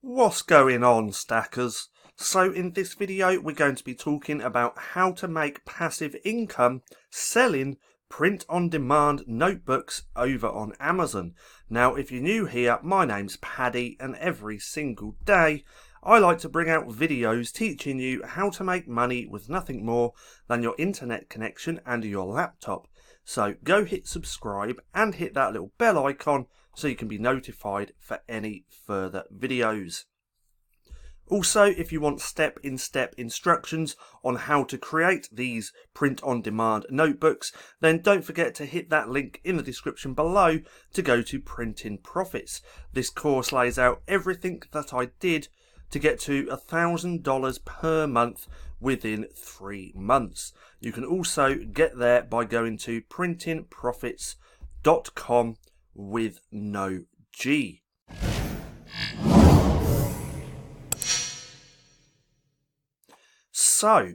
What's going on, stackers? So in this video we're going to be talking about how to make passive income selling print-on-demand notebooks over on Amazon. Now if you're new here, my name's Paddy and every single day I like to bring out videos teaching you how to make money with nothing more than your internet connection and your laptop. So go hit subscribe and hit that little bell icon so you can be notified for any further videos. Also, if you want step-in-step instructions on how to create these print-on-demand notebooks, then don't forget to hit that link in the description below to go to Printing Profits. This course lays out everything that I did to get to $1,000 per month within 3 months. You can also get there by going to printingprofits.com with no G. So,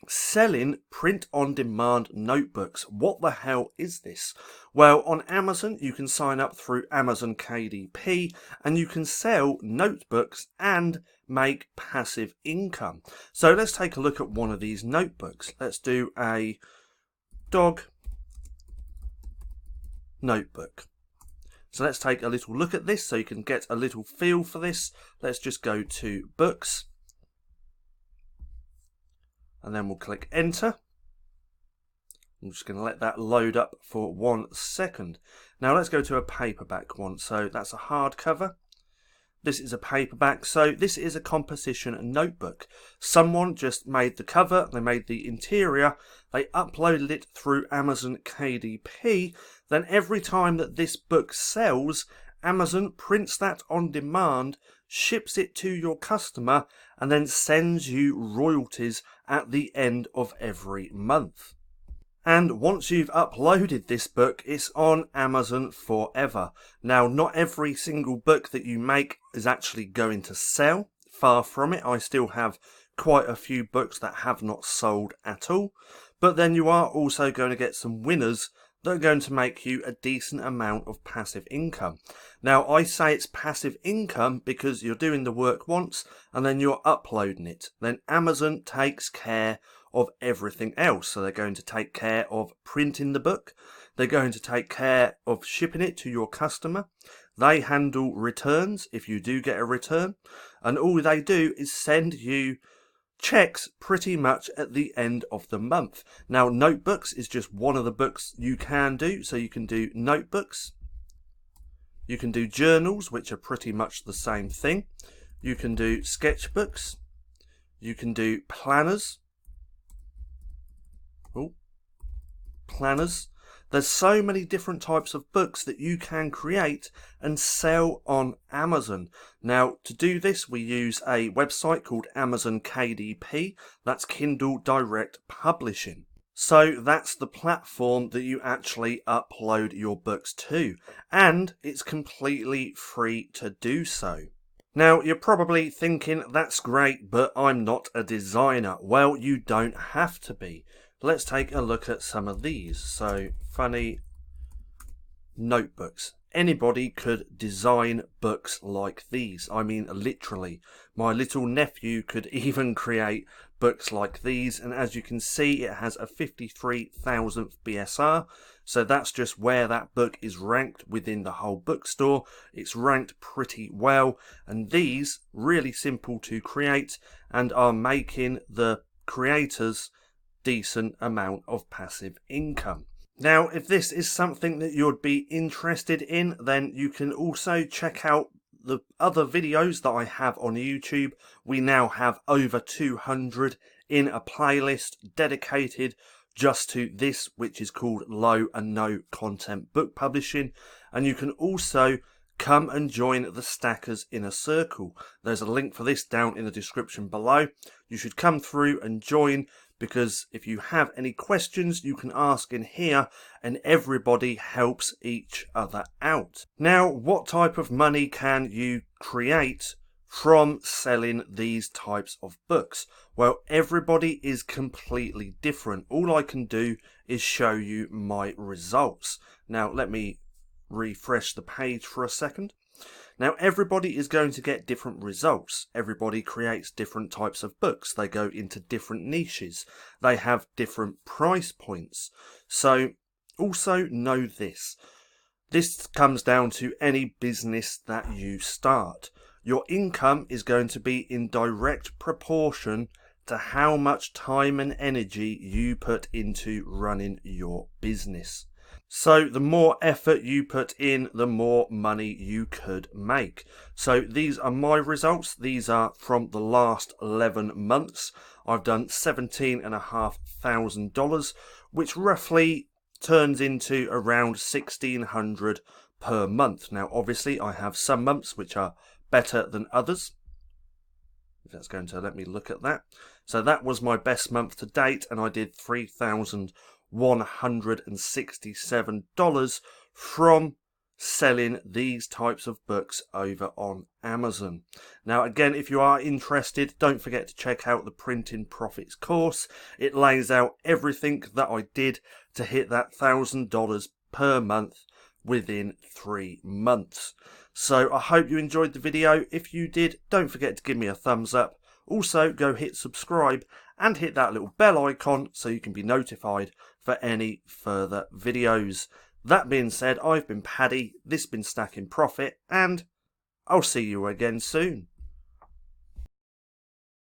selling print-on-demand notebooks. What the hell is this? Well, on Amazon you can sign up through Amazon KDP and you can sell notebooks and make passive income. So let's take a look at one of these notebooks. Let's do a dog notebook. So let's take a little look at this so you can get a little feel for this. Let's just go to books. And then we'll click enter. I'm just going to let that load up for 1 second. Now let's go to a paperback one. So that's a hardcover. This is a paperback. So this is a composition notebook. Someone just made the cover, they made the interior, they uploaded it through Amazon KDP. Then every time that this book sells, Amazon prints that on demand, ships it to your customer, and then sends you royalties at the end of every month. And once you've uploaded this book, it's on Amazon forever. Now, not every single book that you make is actually going to sell. Far from it. I still have quite a few books that have not sold at all. But then you are also going to get some winners that are going to make you a decent amount of passive income. Now, I say it's passive income because you're doing the work once and then you're uploading it. Then Amazon takes care of everything else. So they're going to take care of printing the book. They're going to take care of shipping it to your customer. They handle returns if you do get a return. And all they do is send you checks pretty much at the end of the month. Now, notebooks is just one of the books you can do. So you can do notebooks. You can do journals, which are pretty much the same thing. You can do sketchbooks. You can do planners. Planners. There's so many different types of books that you can create and sell on Amazon. Now, to do this, we use a website called Amazon KDP. That's Kindle Direct Publishing. So that's the platform that you actually upload your books to. And it's completely free to do so. Now, you're probably thinking, that's great, but I'm not a designer. Well, you don't have to be. Let's take a look at some of these. So, funny notebooks. Anybody could design books like these. I mean, literally. My little nephew could even create books like these. And as you can see, it has a 53,000th BSR. So that's just where that book is ranked within the whole bookstore. It's ranked pretty well. And these, really simple to create and are making the creators decent amount of passive income. Now, if this is something that you'd be interested in, then you can also check out the other videos that I have on YouTube. We now have over 200 in a playlist dedicated just to this, which is called Low and No Content Book Publishing. And you can also come and join the Stackers Inner Circle. There's a link for this down in the description below. You should come through and join, because if you have any questions, you can ask in here and everybody helps each other out. Now, what type of money can you create from selling these types of books? Well, everybody is completely different. All I can do is show you my results. Now, let me refresh the page for a second. Now, everybody is going to get different results. Everybody creates different types of books. They go into different niches. They have different price points. So also know this. This comes down to any business that you start. Your income is going to be in direct proportion to how much time and energy you put into running your business. So the more effort you put in, the more money you could make. So these are my results. These are from the last 11 months. I've done $17,500, which roughly turns into around $1,600 per month. Now, obviously, I have some months which are better than others. If that's going to let me look at that. So that was my best month to date, and I did $3,167 from selling these types of books over on Amazon. Now, again, if you are interested, don't forget to check out the Printing Profits course. It lays out everything that I did to hit that $1,000 per month within 3 months. So I hope you enjoyed the video. If you did, don't forget to give me a thumbs up. Also, go hit subscribe and hit that little bell icon so you can be notified for any further videos. That being said, I've been Paddy, this has been Stacking Profit, and I'll see you again soon.